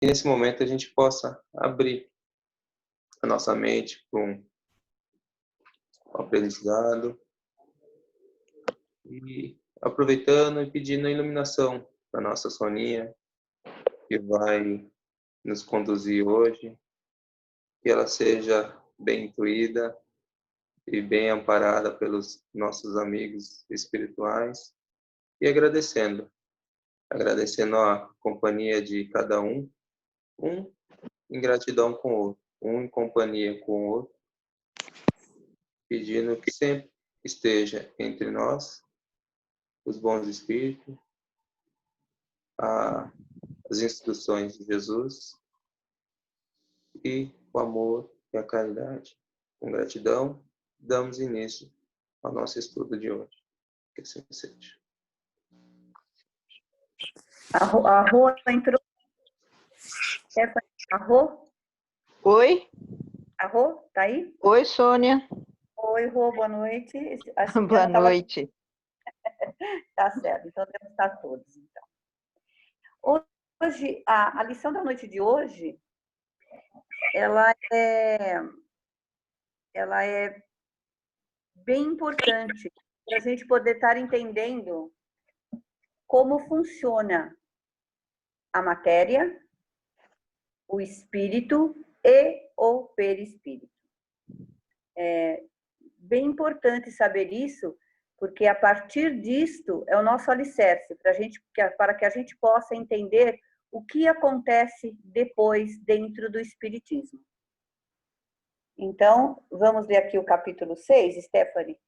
E nesse momento a gente possa abrir a nossa mente para um aprendizado e aproveitando e pedindo a iluminação da nossa Soninha, que vai nos conduzir hoje, que ela seja bem intuída e bem amparada pelos nossos amigos espirituais, e agradecendo a companhia de cada um em gratidão com o outro, um em companhia com o outro, pedindo que sempre esteja entre nós os bons espíritos, as instruções de Jesus e o amor e a caridade. Com gratidão, damos início ao nosso estudo de hoje. Que assim seja. A Rô entrou. A Rô? Oi? A Rô, tá aí? Oi, Sônia. Oi, Rô, boa noite. Boa noite. Tá certo, então devemos estar todos. Então. Hoje, a lição da noite de hoje, ela é bem importante para a gente poder estar entendendo como funciona a matéria, o espírito e o perispírito. É bem importante saber isso, porque a partir disto é o nosso alicerce para que a gente possa entender o que acontece depois dentro do espiritismo. Então, vamos ler aqui o capítulo 6, Stephanie,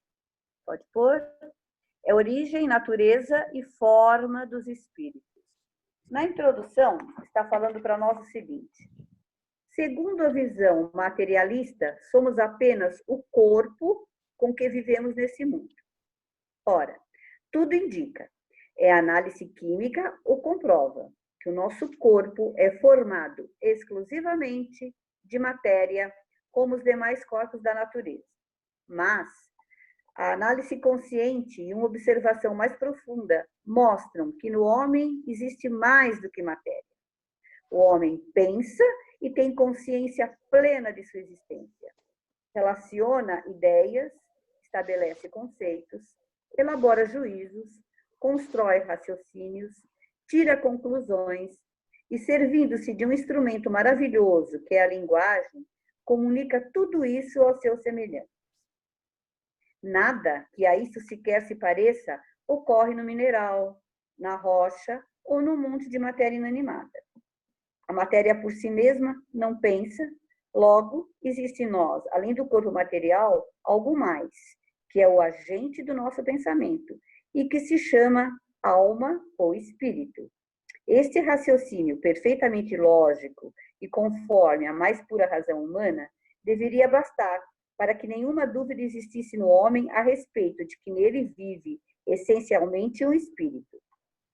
pode pôr? É origem, natureza e forma dos espíritos. Na introdução, está falando para nós o seguinte: segundo a visão materialista, somos apenas o corpo com que vivemos nesse mundo. Ora, tudo indica, a análise química o comprova, que o nosso corpo é formado exclusivamente de matéria, como os demais corpos da natureza. Mas a análise consciente e uma observação mais profunda mostram que no homem existe mais do que matéria. O homem pensa e tem consciência plena de sua existência. Relaciona ideias, estabelece conceitos, elabora juízos, constrói raciocínios, tira conclusões e, servindo-se de um instrumento maravilhoso, que é a linguagem, comunica tudo isso aos seus semelhantes. Nada que a isso sequer se pareça ocorre no mineral, na rocha ou no monte de matéria inanimada. A matéria por si mesma não pensa, logo existe em nós, além do corpo material, algo mais, que é o agente do nosso pensamento e que se chama alma ou espírito. Este raciocínio perfeitamente lógico e conforme a mais pura razão humana deveria bastar para que nenhuma dúvida existisse no homem a respeito de que nele vive essencialmente um espírito.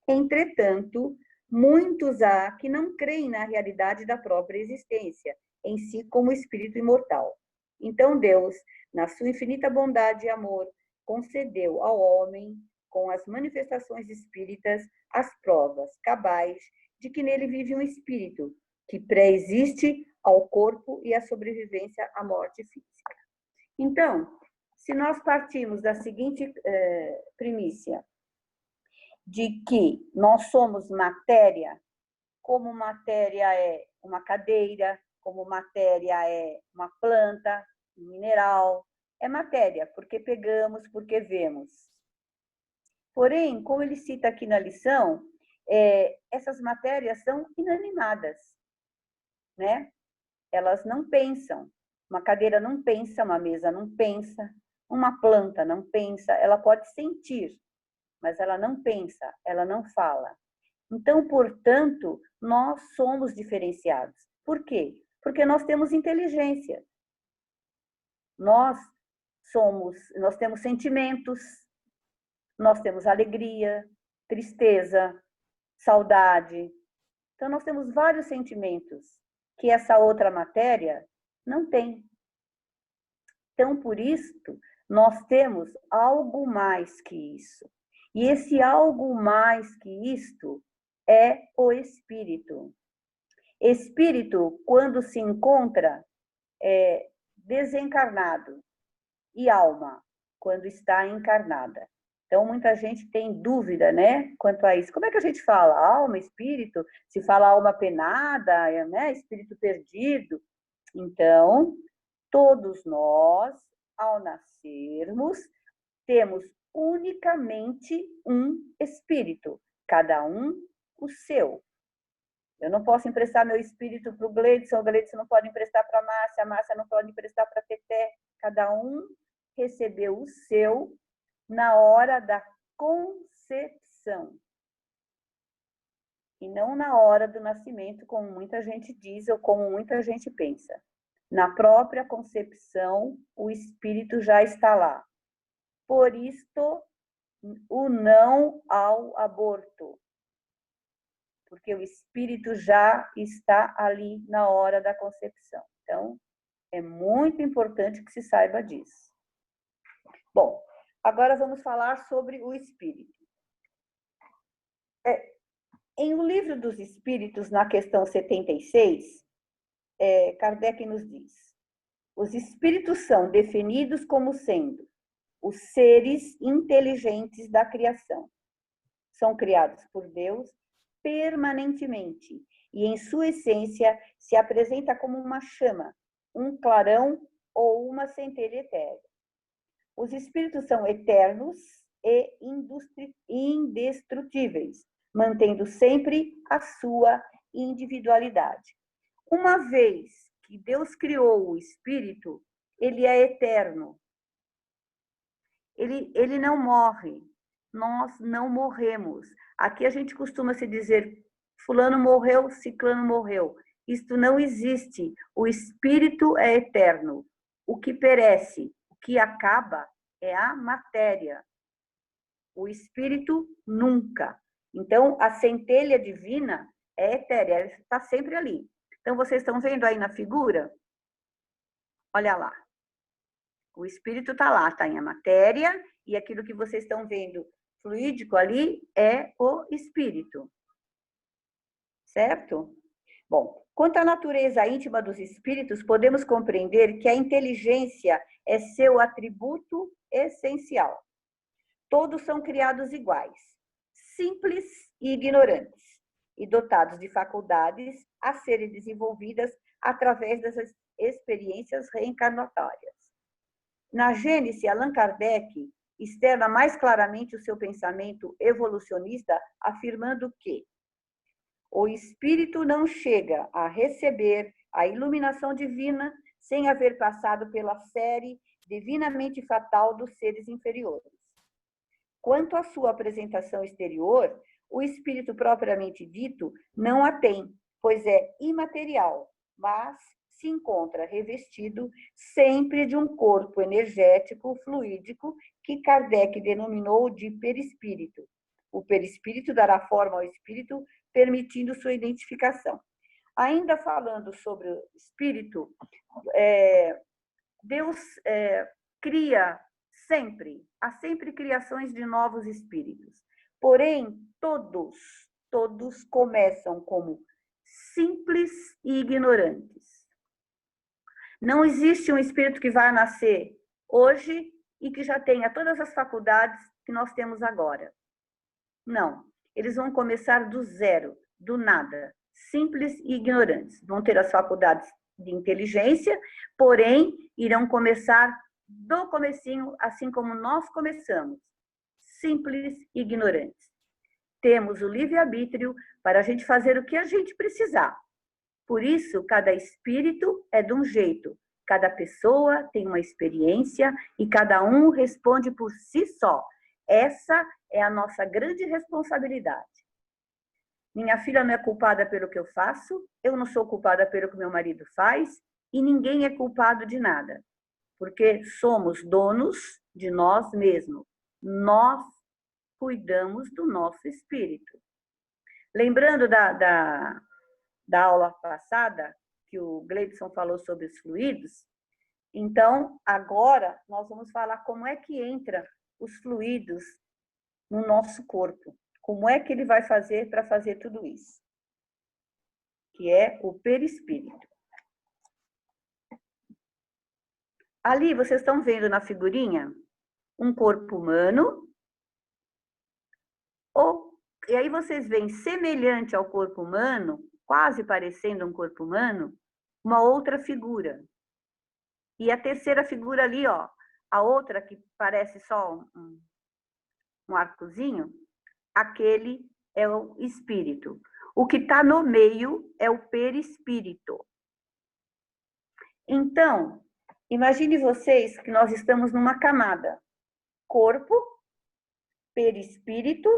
Entretanto, muitos há que não creem na realidade da própria existência, em si como espírito imortal. Então Deus, na sua infinita bondade e amor, concedeu ao homem, com as manifestações espíritas, as provas cabais de que nele vive um espírito, que pré-existe ao corpo e à sobrevivência à morte física. Então, se nós partimos da seguinte primícia, de que nós somos matéria, como matéria é uma cadeira, como matéria é uma planta, um mineral, é matéria, porque pegamos, porque vemos. Porém, como ele cita aqui na lição, essas matérias são inanimadas, né? Elas não pensam. Uma cadeira não pensa, uma mesa não pensa, uma planta não pensa, ela pode sentir, mas ela não pensa, ela não fala. Então, portanto, nós somos diferenciados. Por quê? Porque nós temos inteligência. Nós temos sentimentos, nós temos alegria, tristeza, saudade. Então, nós temos vários sentimentos que essa outra matéria não tem. Então, por isso, nós temos algo mais que isso. E esse algo mais que isto é o espírito. Espírito, quando se encontra, é desencarnado. E alma, quando está encarnada. Então, muita gente tem dúvida, né, quanto a isso. Como é que a gente fala? Alma, espírito? Se fala alma penada, né, espírito perdido. Então, todos nós, ao nascermos, temos unicamente um espírito, cada um o seu. Eu não posso emprestar meu espírito para o Gleidson não pode emprestar para a Márcia não pode emprestar para a Teté. Cada um recebeu o seu na hora da concepção. E não na hora do nascimento, como muita gente diz ou como muita gente pensa. Na própria concepção, o espírito já está lá. Por isto, o não ao aborto. Porque o espírito já está ali na hora da concepção. Então, é muito importante que se saiba disso. Bom, agora vamos falar sobre o espírito. Em O Livro dos Espíritos, na questão 76, Kardec nos diz: os espíritos são definidos como sendo os seres inteligentes da criação. São criados por Deus permanentemente e, em sua essência, se apresenta como uma chama, um clarão ou uma centelha etérea. Os espíritos são eternos e indestrutíveis, mantendo sempre a sua individualidade. Uma vez que Deus criou o espírito, ele é eterno. Ele não morre. Nós não morremos. Aqui a gente costuma se dizer, fulano morreu, ciclano morreu. Isto não existe. O espírito é eterno. O que perece, o que acaba é a matéria. O espírito nunca. Então, a centelha divina é etérea, ela está sempre ali. Então, vocês estão vendo aí na figura? Olha lá. O espírito está lá, está em a matéria, e aquilo que vocês estão vendo fluídico ali é o espírito. Certo? Bom, quanto à natureza íntima dos espíritos, podemos compreender que a inteligência é seu atributo essencial. Todos são criados iguais, simples e ignorantes, e dotados de faculdades a serem desenvolvidas através das experiências reencarnatórias. Na Gênese, Allan Kardec externa mais claramente o seu pensamento evolucionista, afirmando que o espírito não chega a receber a iluminação divina sem haver passado pela série divinamente fatal dos seres inferiores. Quanto à sua apresentação exterior, o espírito propriamente dito não a tem, pois é imaterial, mas se encontra revestido sempre de um corpo energético fluídico que Kardec denominou de perispírito. O perispírito dará forma ao espírito, permitindo sua identificação. Ainda falando sobre o espírito, Deus cria sempre, há sempre criações de novos espíritos. Porém, todos começam como simples e ignorantes. Não existe um espírito que vai nascer hoje e que já tenha todas as faculdades que nós temos agora. Não. Eles vão começar do zero, do nada, simples e ignorantes. Vão ter as faculdades de inteligência, porém, irão começar do comecinho, assim como nós começamos, simples e ignorantes. Temos o livre-arbítrio para a gente fazer o que a gente precisar. Por isso, cada espírito é de um jeito, cada pessoa tem uma experiência e cada um responde por si só. Essa é a nossa grande responsabilidade. Minha filha não é culpada pelo que eu faço, eu não sou culpada pelo que meu marido faz, e ninguém é culpado de nada, porque somos donos de nós mesmos. Nós cuidamos do nosso espírito. Lembrando da aula passada, que o Gleidson falou sobre os fluidos, então, agora, nós vamos falar como é que entra os fluidos no nosso corpo. Como é que ele vai fazer para fazer tudo isso? que é o perispírito. Ali, vocês estão vendo na figurinha um corpo humano, e aí vocês veem semelhante ao corpo humano, quase parecendo um corpo humano, uma outra figura. E a terceira figura ali, ó, a outra que parece só um arcozinho, aquele é o espírito. O que está no meio é o perispírito. Então, imagine vocês que nós estamos numa camada: corpo, perispírito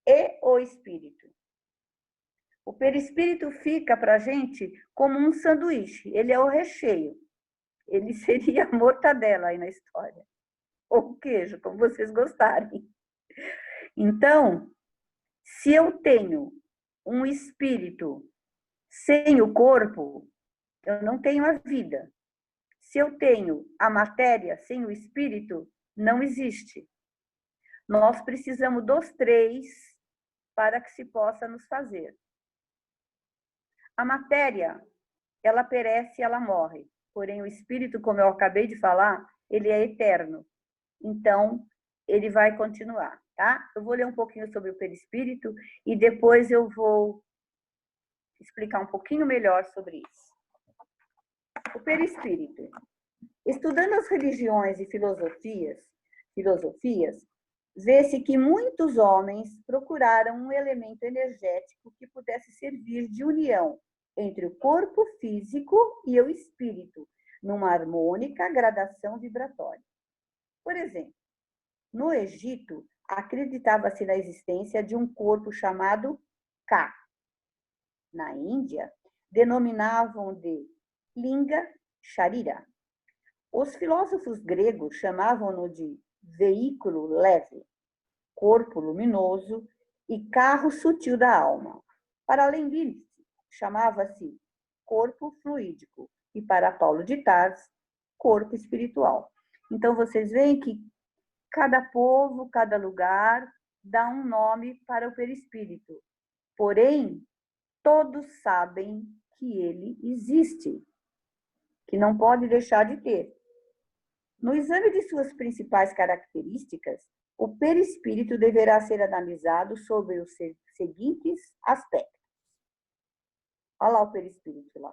e o espírito. O perispírito fica para a gente como um sanduíche, ele é o recheio. Ele seria a mortadela aí na história. Ou queijo, como vocês gostarem. Então, se eu tenho um espírito sem o corpo, eu não tenho a vida. Se eu tenho a matéria sem o espírito, não existe. Nós precisamos dos três para que se possa nos fazer. A matéria, ela perece, ela morre. Porém, o espírito, como eu acabei de falar, ele é eterno. Então, ele vai continuar, tá? Eu vou ler um pouquinho sobre o perispírito e depois eu vou explicar um pouquinho melhor sobre isso. O perispírito. Estudando as religiões e filosofias, vê-se que muitos homens procuraram um elemento energético que pudesse servir de união entre o corpo físico e o espírito, numa harmônica gradação vibratória. Por exemplo, no Egito, acreditava-se na existência de um corpo chamado Ka. Na Índia, denominavam de Linga Sharira. Os filósofos gregos chamavam-no de veículo leve, corpo luminoso e carro sutil da alma. Para além disso, chamava-se corpo fluídico e, para Paulo de Tarso, corpo espiritual. Então, vocês veem que cada povo, cada lugar dá um nome para o perispírito. Porém, todos sabem que ele existe, que não pode deixar de ter. No exame de suas principais características, o perispírito deverá ser analisado sobre os seguintes aspectos. Olha lá o perispírito lá.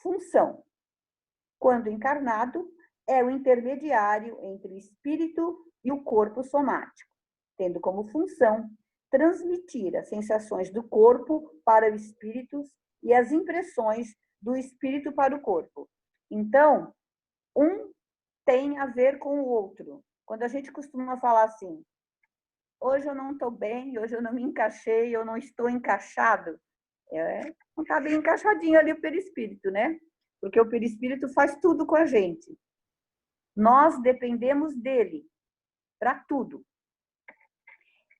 Função. Quando encarnado, é o intermediário entre o espírito e o corpo somático, tendo como função transmitir as sensações do corpo para o espírito e as impressões do espírito para o corpo. Então, um tem a ver com o outro. Quando a gente costuma falar assim, hoje eu não estou bem, hoje eu não me encaixei, eu não estou encaixado, não está bem encaixadinho ali o perispírito, né? Porque o perispírito faz tudo com a gente. Nós dependemos dele para tudo.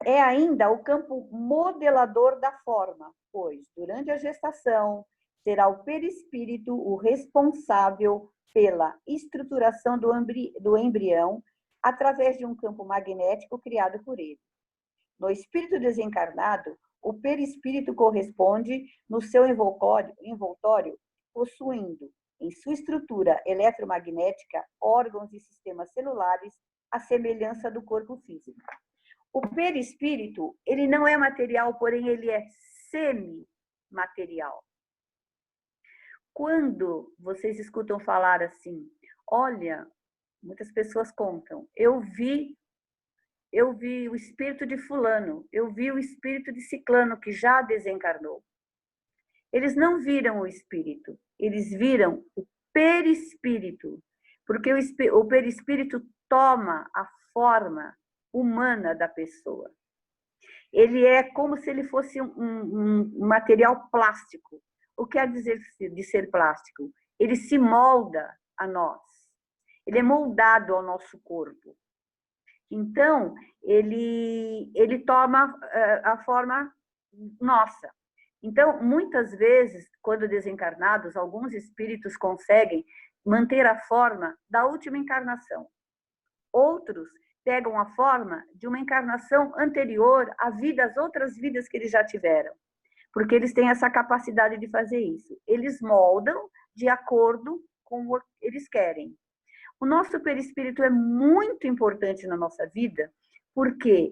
É ainda o campo modelador da forma, pois, durante a gestação, será o perispírito o responsável pela estruturação do embrião através de um campo magnético criado por ele. No espírito desencarnado, o perispírito corresponde no seu envoltório, possuindo em sua estrutura eletromagnética órgãos e sistemas celulares à semelhança do corpo físico. O perispírito, ele não é material, porém ele é semimaterial. Quando vocês escutam falar assim, olha, muitas pessoas contam, eu vi o espírito de fulano, eu vi o espírito de ciclano que já desencarnou. Eles não viram o espírito, eles viram o perispírito, porque o perispírito toma a forma humana da pessoa. Ele é como se ele fosse um material plástico. O que quer dizer de ser plástico? Ele se molda a nós. Ele é moldado ao nosso corpo. Então, ele toma a forma nossa. Então, muitas vezes, quando desencarnados, alguns espíritos conseguem manter a forma da última encarnação. Outros pegam a forma de uma encarnação anterior às outras vidas que eles já tiveram. porque eles têm essa capacidade de fazer isso. Eles moldam de acordo com o que eles querem. O nosso perispírito é muito importante na nossa vida, porque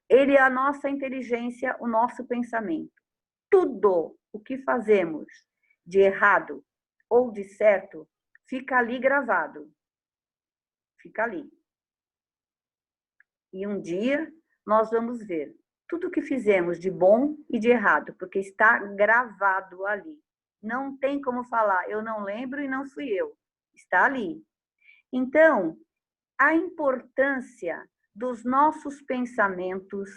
ele é a nossa inteligência, o nosso pensamento. Tudo o que fazemos de errado ou de certo fica ali gravado. Fica ali. E um dia nós vamos ver tudo o que fizemos de bom e de errado, porque está gravado ali. Não tem como falar, eu não lembro e não fui eu. Está ali. Então, a importância dos nossos pensamentos,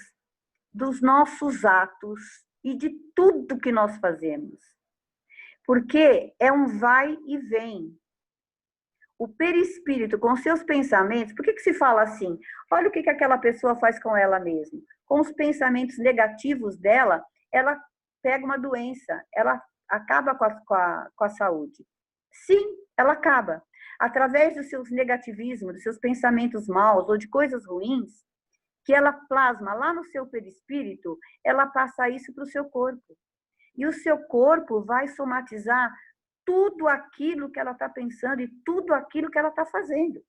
dos nossos atos e de tudo que nós fazemos. Porque é um vai e vem. O perispírito, com seus pensamentos, por que se fala assim? Olha o que aquela pessoa faz com ela mesma. Com os pensamentos negativos dela, ela pega uma doença, ela acaba com a saúde. Sim, ela acaba. Através dos seus negativismos, dos seus pensamentos maus ou de coisas ruins, que ela plasma lá no seu perispírito, ela passa isso para o seu corpo. E o seu corpo vai somatizar tudo aquilo que ela está pensando e tudo aquilo que ela está fazendo.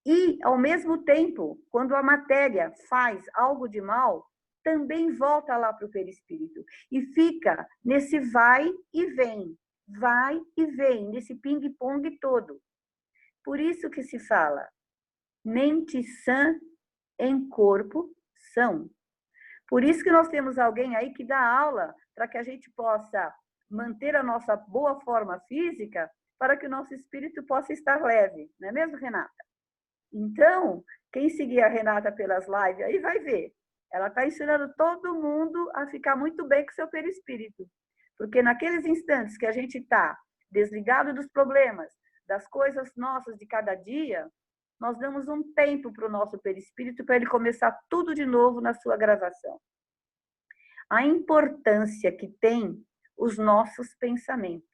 E, ao mesmo tempo, quando a matéria faz algo de mal, também volta lá para o perispírito. E fica nesse vai e vem, nesse ping-pong todo. Por isso que se fala, mente sã em corpo são. Por isso que nós temos alguém aí que dá aula para que a gente possa manter a nossa boa forma física para que o nosso espírito possa estar leve. Não é mesmo, Renata? Então, quem seguir a Renata pelas lives aí vai ver. Ela está ensinando todo mundo a ficar muito bem com o seu perispírito. Porque naqueles instantes que a gente está desligado dos problemas, das coisas nossas de cada dia, nós damos um tempo para o nosso perispírito para ele começar tudo de novo na sua gravação. A importância que tem os nossos pensamentos.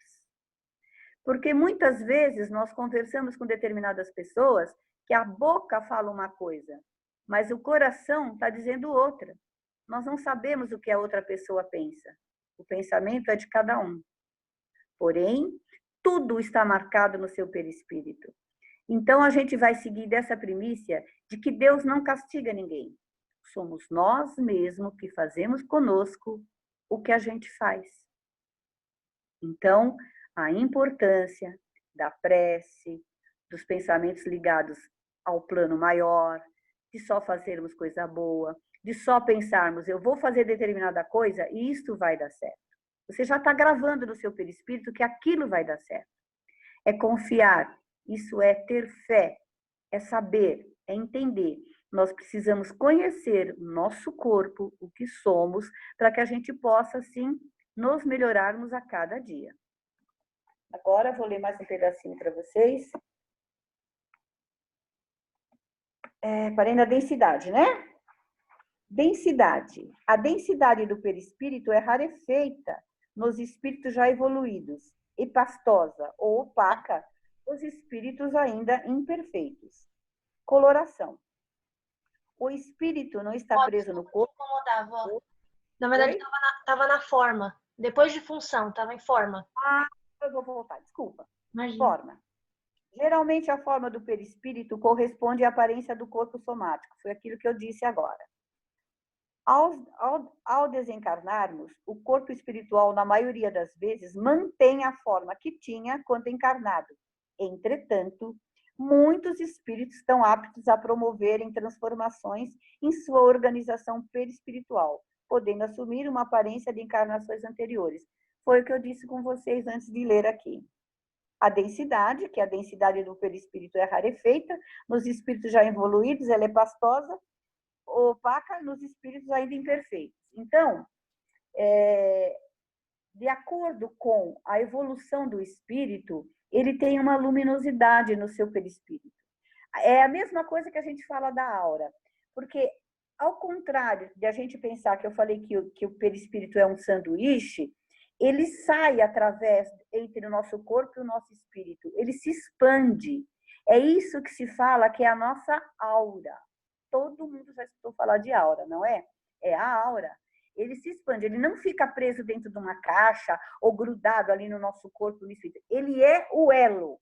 Porque muitas vezes nós conversamos com determinadas pessoas que a boca fala uma coisa, mas o coração está dizendo outra. Nós não sabemos o que a outra pessoa pensa. O pensamento é de cada um. Porém, tudo está marcado no seu perispírito. Então, a gente vai seguir dessa primícia de que Deus não castiga ninguém. Somos nós mesmos que fazemos conosco o que a gente faz. Então, a importância da prece, dos pensamentos ligados ao plano maior, de só fazermos coisa boa, de só pensarmos, eu vou fazer determinada coisa e isto vai dar certo. Você já está gravando no seu perispírito que aquilo vai dar certo. É confiar, isso é ter fé, é saber, é entender. Nós precisamos conhecer o nosso corpo, o que somos, para que a gente possa, assim, nos melhorarmos a cada dia. Agora, vou ler mais um pedacinho para vocês. Parei na densidade, né? Densidade. A densidade do perispírito é rarefeita nos espíritos já evoluídos, e pastosa ou opaca nos espíritos ainda imperfeitos. Coloração. O espírito não está preso no corpo. Na verdade, estava na forma. Depois de função, estava em forma. Ah, eu vou voltar, desculpa. Imagina. Forma. Geralmente, a forma do perispírito corresponde à aparência do corpo somático. Foi aquilo que eu disse agora. Ao desencarnarmos, o corpo espiritual, na maioria das vezes, mantém a forma que tinha quando encarnado. Entretanto, muitos espíritos estão aptos a promoverem transformações em sua organização perispiritual, podendo assumir uma aparência de encarnações anteriores. Foi o que eu disse com vocês antes de ler aqui. A densidade, que a densidade do perispírito é rarefeita, nos espíritos já evoluídos ela é pastosa, opaca nos espíritos ainda imperfeitos. Então, de acordo com a evolução do espírito, ele tem uma luminosidade no seu perispírito. É a mesma coisa que a gente fala da aura, porque, ao contrário de a gente pensar que eu falei que o perispírito é um sanduíche, ele sai através entre o nosso corpo e o nosso espírito, ele se expande. É isso que se fala que é a nossa aura. Todo mundo já escutou falar de aura, não é? É a aura. ele se expande, ele não fica preso dentro de uma caixa ou grudado ali no nosso corpo, no espírito. Ele é o elo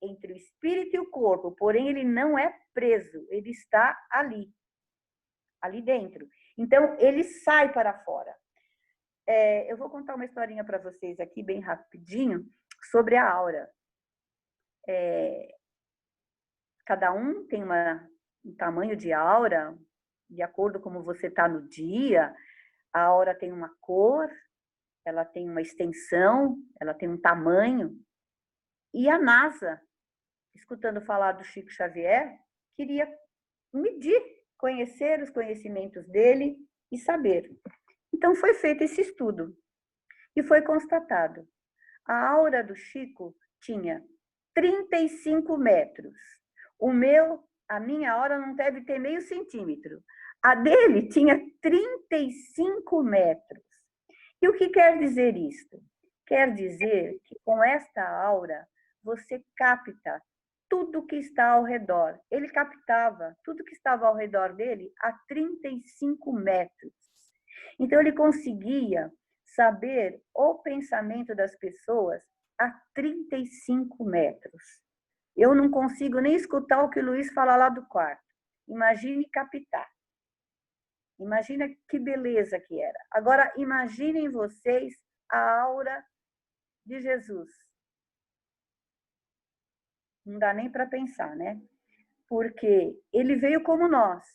entre o espírito e o corpo, porém ele não é preso, ele está ali dentro. Então, ele sai para fora. Eu vou contar uma historinha para vocês aqui, bem rapidinho, sobre a aura. Cada um tem um tamanho de aura, de acordo com como você está no dia. A aura tem uma cor, ela tem uma extensão, ela tem um tamanho. E a NASA, escutando falar do Chico Xavier, queria medir, conhecer os conhecimentos dele e saber. Então, foi feito esse estudo e foi constatado. A aura do Chico tinha 35 metros. A minha aura não deve ter meio centímetro. A dele tinha 35 metros. E o que quer dizer isto? Quer dizer que com esta aura, você capta tudo que está ao redor. Ele captava tudo que estava ao redor dele a 35 metros. Então, ele conseguia saber o pensamento das pessoas a 35 metros. Eu não consigo nem escutar o que o Luiz fala lá do quarto. Imagine captar. Imagina que beleza que era. Agora, imaginem vocês a aura de Jesus. Não dá nem para pensar, né? Porque ele veio como nós.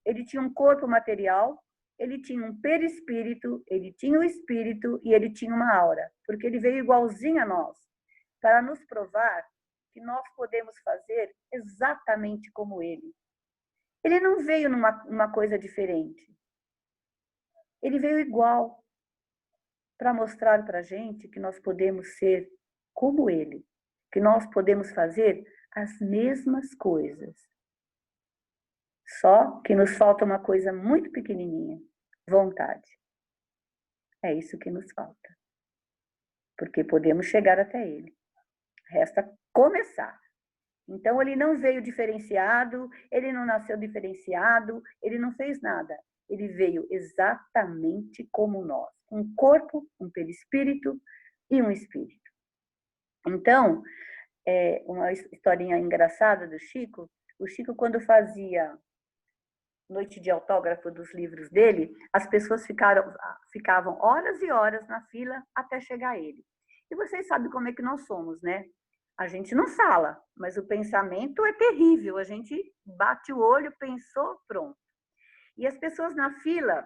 Ele tinha um corpo material, ele tinha um perispírito, ele tinha o espírito e ele tinha uma aura. Porque ele veio igualzinho a nós, para nos provar que nós podemos fazer exatamente como ele. Ele não veio numa coisa diferente. Ele veio igual, para mostrar para a gente que nós podemos ser como ele, que nós podemos fazer as mesmas coisas. Só que nos falta uma coisa muito pequenininha, vontade. É isso que nos falta. Porque podemos chegar até ele. Resta começar. Então, ele não veio diferenciado, ele não nasceu diferenciado, ele não fez nada. Ele veio exatamente como nós. Um corpo, um perispírito e um espírito. Então, uma historinha engraçada do Chico. O Chico, quando fazia noite de autógrafo dos livros dele, as pessoas ficavam horas e horas na fila até chegar a ele. E vocês sabem como é que nós somos, né? A gente não fala, mas o pensamento é terrível. A gente bate o olho, pensou, pronto. E as pessoas na fila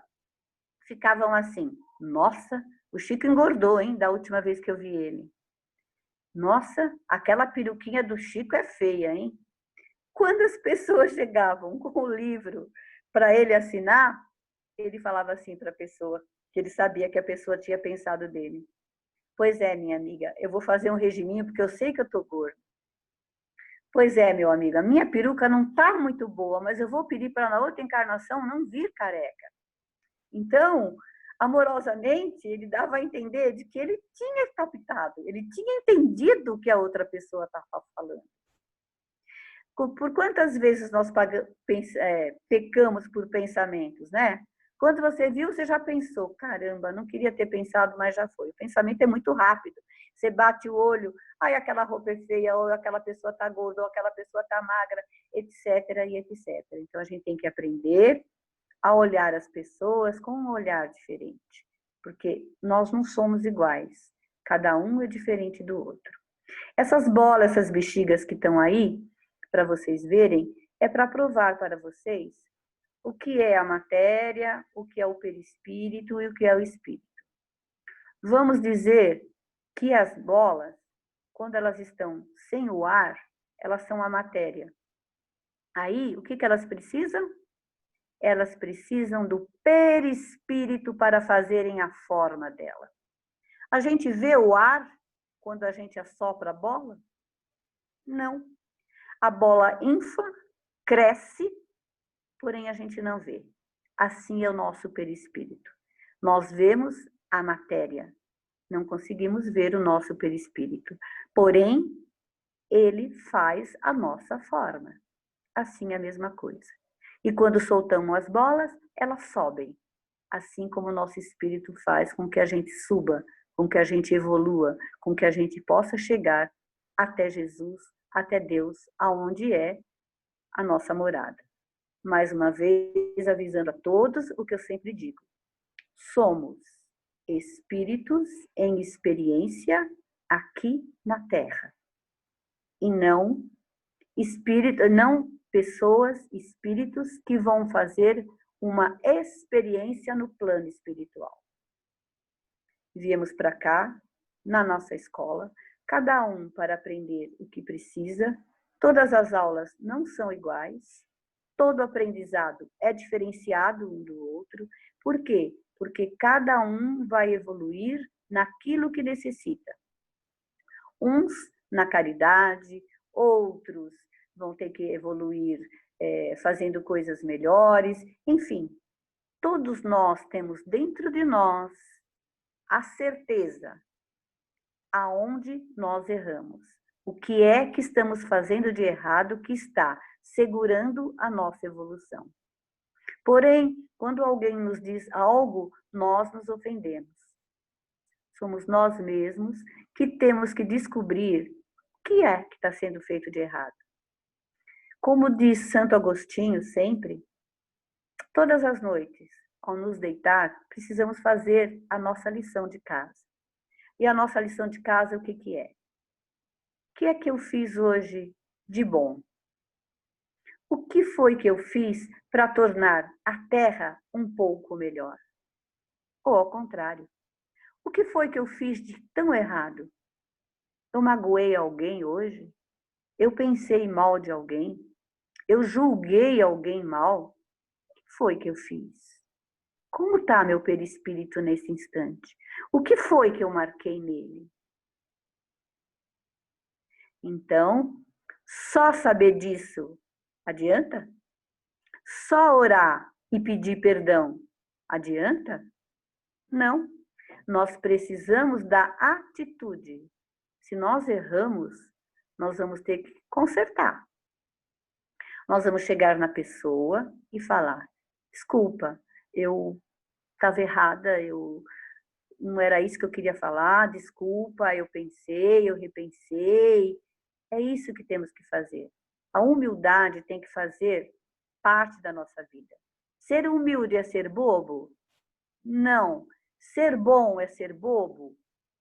ficavam assim: nossa, o Chico engordou, hein, da última vez que eu vi ele. Nossa, aquela peruquinha do Chico é feia, hein? Quando as pessoas chegavam com o livro para ele assinar, ele falava assim para a pessoa, que ele sabia que a pessoa tinha pensado dele: pois é, minha amiga, eu vou fazer um regiminho porque eu sei que eu estou gordo. Pois é, meu amigo, a minha peruca não está muito boa, mas eu vou pedir para na outra encarnação não vir careca. Então, amorosamente, ele dava a entender de que ele tinha captado, ele tinha entendido o que a outra pessoa estava falando. Por quantas vezes nós pecamos por pensamentos, né? Quando você viu, você já pensou: caramba, não queria ter pensado, mas já foi. O pensamento é muito rápido. Você bate o olho, ai, aquela roupa é feia, ou aquela pessoa está gorda, ou aquela pessoa está magra, etc, e etc. Então, a gente tem que aprender a olhar as pessoas com um olhar diferente. Porque nós não somos iguais. Cada um é diferente do outro. Essas bolas, essas bexigas que estão aí, para vocês verem, é para provar para vocês o que é a matéria, o que é o perispírito e o que é o espírito. Vamos dizer que as bolas, quando elas estão sem o ar, elas são a matéria. Aí, o que elas precisam? Elas precisam do perispírito para fazerem a forma dela. A gente vê o ar quando a gente assopra a bola? Não. A bola infla, cresce, porém a gente não vê. Assim é o nosso perispírito. Nós vemos a matéria, não conseguimos ver o nosso perispírito. Porém, ele faz a nossa forma. Assim é a mesma coisa. E quando soltamos as bolas, elas sobem. assim como o nosso espírito faz com que a gente suba, com que a gente evolua, com que a gente possa chegar até Jesus, até Deus, aonde é a nossa morada. Mais uma vez, avisando a todos o que eu sempre digo. Somos espíritos em experiência aqui na Terra. E não pessoas, espíritos que vão fazer uma experiência no plano espiritual. Viemos para cá, na nossa escola, cada um para aprender o que precisa. Todas as aulas não são iguais, todo aprendizado é diferenciado um do outro. Por quê? Porque cada um vai evoluir naquilo que necessita. Uns na caridade, outros vão ter que evoluir fazendo coisas melhores. Enfim, todos nós temos dentro de nós a certeza aonde nós erramos. O que é que estamos fazendo de errado que está segurando a nossa evolução. Porém, quando alguém nos diz algo, nós nos ofendemos. Somos nós mesmos que temos que descobrir o que é que está sendo feito de errado. Como diz Santo Agostinho sempre, todas as noites, ao nos deitar, precisamos fazer a nossa lição de casa. E a nossa lição de casa, o que que é? O que é que eu fiz hoje de bom? O que foi que eu fiz para tornar a Terra um pouco melhor? Ou ao contrário, o que foi que eu fiz de tão errado? Eu magoei alguém hoje? Eu pensei mal de alguém? Eu julguei alguém mal? O que foi que eu fiz? Como está meu perispírito nesse instante? O que foi que eu marquei nele? Então, só saber disso adianta? Só orar e pedir perdão adianta? Não. Nós precisamos da atitude. Se nós erramos, nós vamos ter que consertar. Nós vamos chegar na pessoa e falar: desculpa, eu estava errada, não era isso que eu queria falar, desculpa, eu pensei, eu repensei. É isso que temos que fazer. A humildade tem que fazer parte da nossa vida. Ser humilde é ser bobo? Não. Ser bom é ser bobo?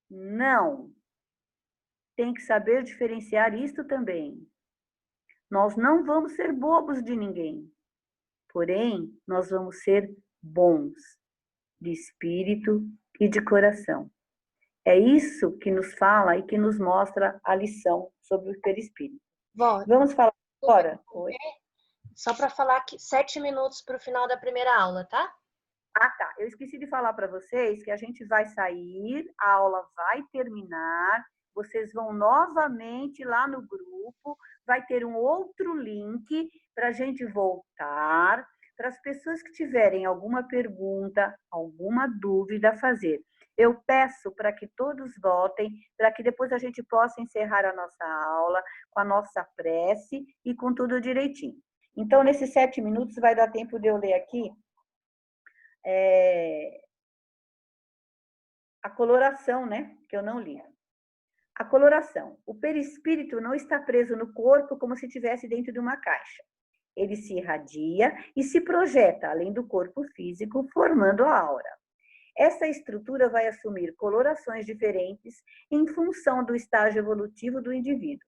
Não. Tem que saber diferenciar isto também. Nós não vamos ser bobos de ninguém. Porém, nós vamos ser bons de espírito e de coração. É isso que nos fala e que nos mostra a lição sobre o perispírito. Vó, Vamos falar agora? Oi. só para falar que 7 minutos para o final da primeira aula, tá? Ah, tá. Eu esqueci de falar para vocês que a gente vai sair, a aula vai terminar, vocês vão novamente lá no grupo, vai ter um outro link para a gente voltar, para as pessoas que tiverem alguma pergunta, alguma dúvida, fazer. Eu peço para que todos voltem, para que depois a gente possa encerrar a nossa aula com a nossa prece e com tudo direitinho. Então, nesses 7 minutos, vai dar tempo de eu ler aqui a coloração, né? Que eu não li. A coloração. O perispírito não está preso no corpo como se estivesse dentro de uma caixa. Ele se irradia e se projeta além do corpo físico, formando a aura. Essa estrutura vai assumir colorações diferentes em função do estágio evolutivo do indivíduo.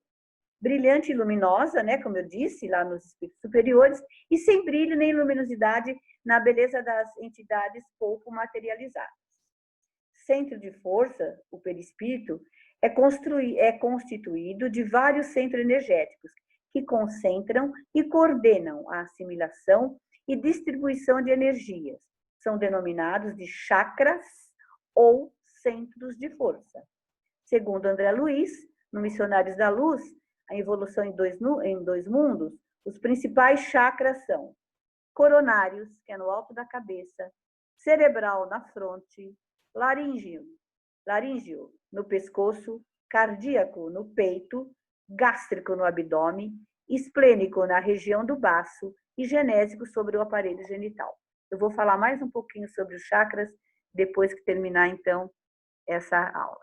Brilhante e luminosa, né, como eu disse, lá nos espíritos superiores, e sem brilho nem luminosidade na beleza das entidades pouco materializadas. Centro de força, o perispírito, é constituído de vários centros energéticos que concentram e coordenam a assimilação e distribuição de energias. São denominados de chakras ou centros de força. Segundo André Luiz, no Missionários da Luz, a evolução em dois mundos, os principais chakras são coronários, que é no alto da cabeça, cerebral na fronte, laríngeo no pescoço, cardíaco no peito, gástrico no abdômen, esplênico na região do baço e genésico sobre o aparelho genital. Eu vou falar mais um pouquinho sobre os chakras depois que terminar, então, essa aula.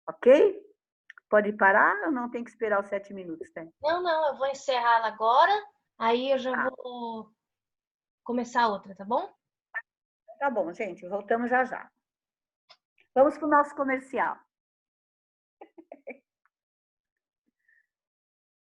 Ok? Pode parar ou não tem que esperar os 7 minutos, tem? Não, eu vou encerrá-la agora, aí eu já Tá. vou começar outra, tá bom? Tá bom, gente, voltamos já já. Vamos para o nosso comercial.